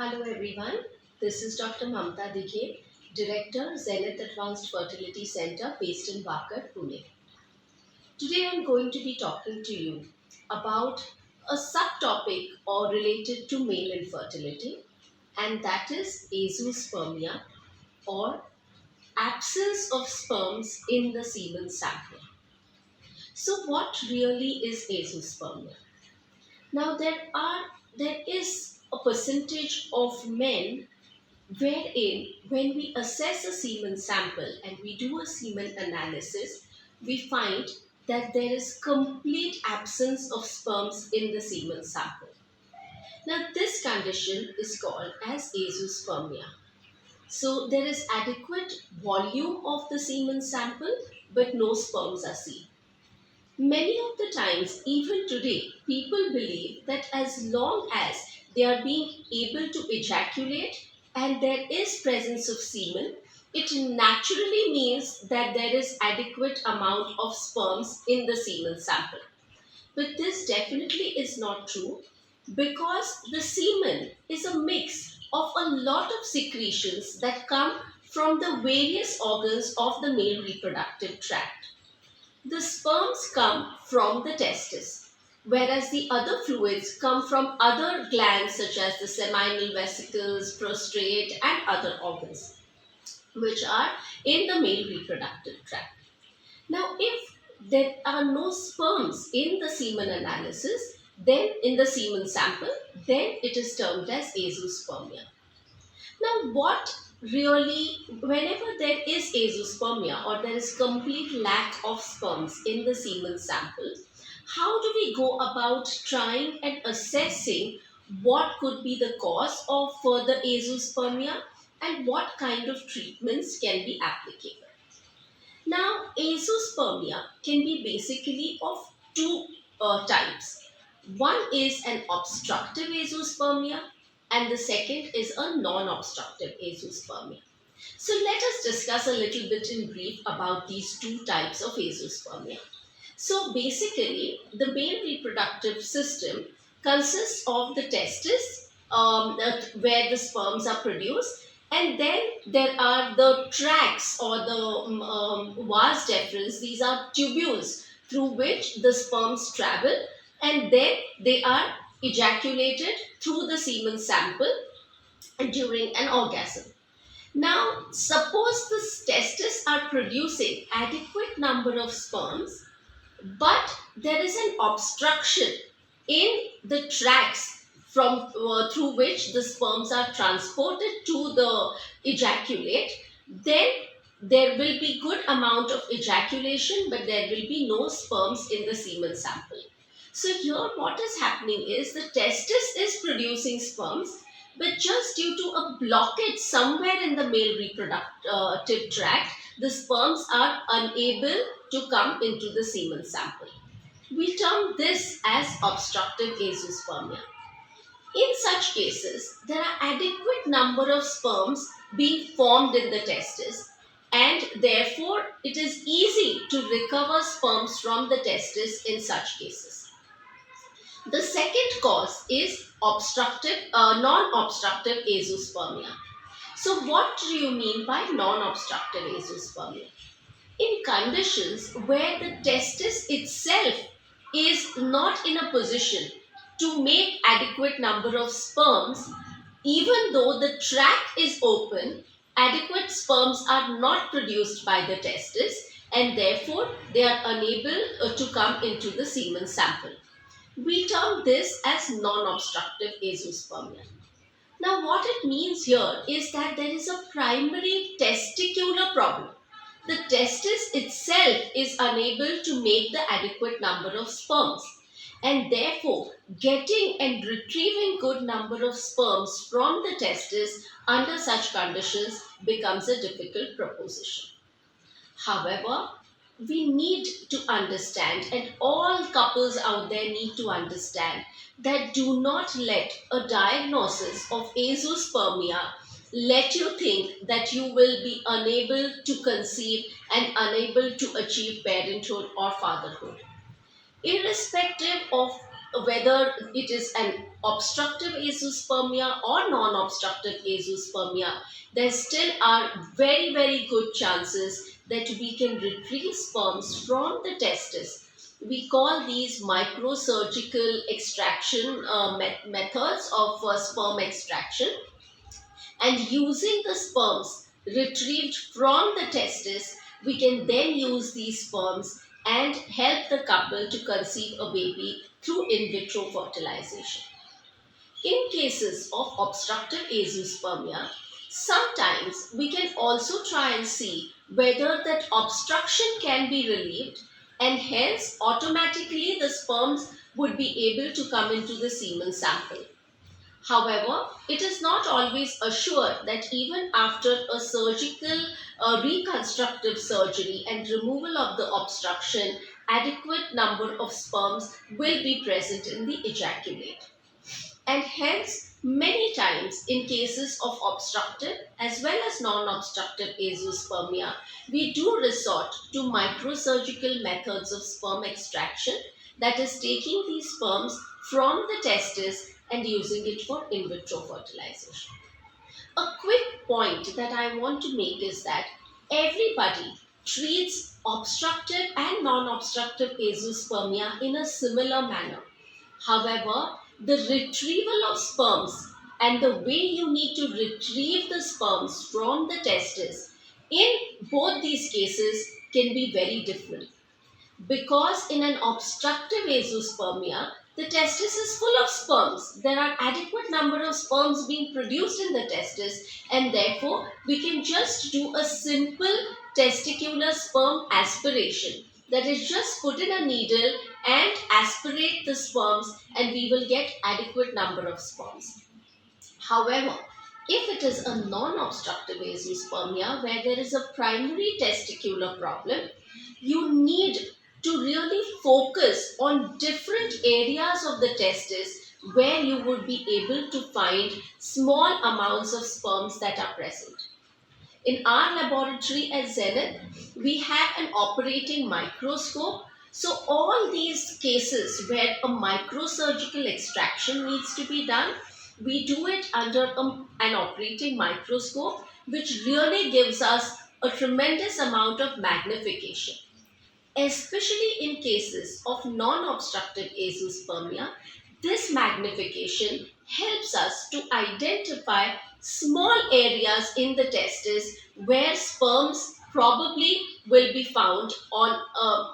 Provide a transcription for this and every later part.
Hello everyone, this is Dr. Mamta Dikhe, Director, Xenith Advanced Fertility Center based in Wakad, Pune. Today I'm going to be talking to you about a subtopic or related to male infertility, and that is azoospermia or absence of sperms in the semen sample. So what really is azoospermia? Now there is a percentage of men wherein when we assess a semen sample and we do a semen analysis, we find that there is complete absence of sperms in the semen sample. Now this condition is called as azoospermia. So there is adequate volume of the semen sample but no sperms are seen. Many of the times, even today, people believe that as long as they are being able to ejaculate and there is presence of semen, it naturally means that there is adequate amount of sperms in the semen sample. But this definitely is not true because the semen is a mix of a lot of secretions that come from the various organs of the male reproductive tract. The sperms come from the testis, whereas the other fluids come from other glands such as the seminal vesicles, prostate, and other organs, which are in the male reproductive tract. Now, if there are no sperms in the semen analysis, then in the semen sample, then it is termed as azoospermia. Now, what really, whenever there is azoospermia or there is complete lack of sperms in the semen sample, how do we go about trying and assessing what could be the cause of further azoospermia and what kind of treatments can be applicable? Now, azoospermia can be basically of two types. One is an obstructive azoospermia and the second is a non-obstructive azoospermia. So let us discuss a little bit in brief about these two types of azoospermia. So basically, the male reproductive system consists of the testis, where the sperms are produced, and then there are the tracts or the vas deferens. These are tubules through which the sperms travel, and then they are ejaculated through the semen sample during an orgasm. Now, suppose the testes are producing adequate number of sperms, but there is an obstruction in the tracts from through which the sperms are transported to the ejaculate, then there will be good amount of ejaculation but there will be no sperms in the semen sample. So here what is happening is the testis is producing sperms, but just due to a blockage somewhere in the male reproductive tract, the sperms are unable to come into the semen sample. We term this as obstructive azoospermia. In such cases, there are adequate number of sperms being formed in the testis, and therefore it is easy to recover sperms from the testis in such cases. The second cause is non-obstructive azoospermia. So what do you mean by non-obstructive azoospermia? In conditions where the testis itself is not in a position to make adequate number of sperms, even though the tract is open, adequate sperms are not produced by the testis and therefore they are unable to come into the semen sample. We term this as non-obstructive azoospermia. Now what it means here is that there is a primary testicular problem. The testis itself is unable to make the adequate number of sperms, and therefore getting and retrieving good number of sperms from the testis under such conditions becomes a difficult proposition. However, we need to understand, and all couples out there need to understand, that do not let a diagnosis of azoospermia let you think that you will be unable to conceive and unable to achieve parenthood or fatherhood. Irrespective of whether it is an obstructive azoospermia or non-obstructive azoospermia, there still are very, very good chances that we can retrieve sperms from the testis. We call these microsurgical extraction methods of sperm extraction, and using the sperms retrieved from the testis, we can then use these sperms and help the couple to conceive a baby through in vitro fertilization. In cases of obstructive azoospermia, sometimes we can also try and see whether that obstruction can be relieved, and hence automatically the sperms would be able to come into the semen sample. However, it is not always assured that even after a surgical reconstructive surgery and removal of the obstruction, adequate number of sperms will be present in the ejaculate. And hence, many times in cases of obstructive as well as non-obstructive azoospermia, we do resort to microsurgical methods of sperm extraction, that is taking these sperms from the testis and using it for in vitro fertilization. A quick point that I want to make is that everybody treats obstructive and non-obstructive azoospermia in a similar manner. However, the retrieval of sperms and the way you need to retrieve the sperms from the testis in both these cases can be very different. Because in an obstructive azoospermia, the testis is full of sperms. There are adequate number of sperms being produced in the testis, and therefore we can just do a simple testicular sperm aspiration. That is, just put in a needle and aspirate the sperms, and we will get adequate number of sperms. However, if it is a non-obstructive azoospermia where there is a primary testicular problem, you need to really focus on different areas of the testis where you would be able to find small amounts of sperms that are present. In our laboratory at Xenith, we have an operating microscope. So all these cases where a microsurgical extraction needs to be done, we do it under an operating microscope, which really gives us a tremendous amount of magnification. Especially in cases of non-obstructive azoospermia, this magnification helps us to identify small areas in the testis where sperms probably will be found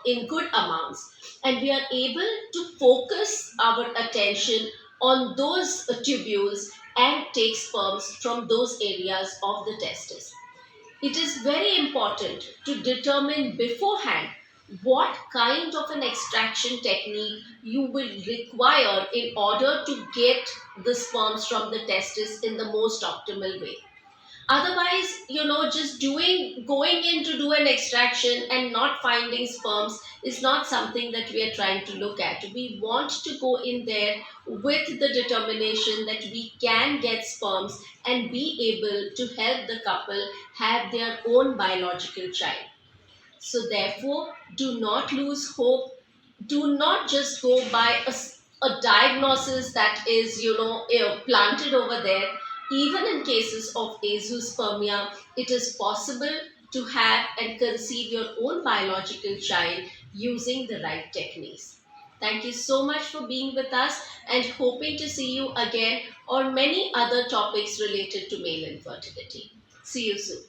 in good amounts, and we are able to focus our attention on those tubules and take sperms from those areas of the testis. It is very important to determine beforehand what kind of an extraction technique you will require in order to get the sperms from the testis in the most optimal way. Otherwise, just going in to do an extraction and not finding sperms is not something that we are trying to look at. We want to go in there with the determination that we can get sperms and be able to help the couple have their own biological child. So therefore, do not lose hope. Do not just go by a diagnosis that is, planted over there. Even in cases of azoospermia, it is possible to have and conceive your own biological child using the right techniques. Thank you so much for being with us, and hoping to see you again on many other topics related to male infertility. See you soon.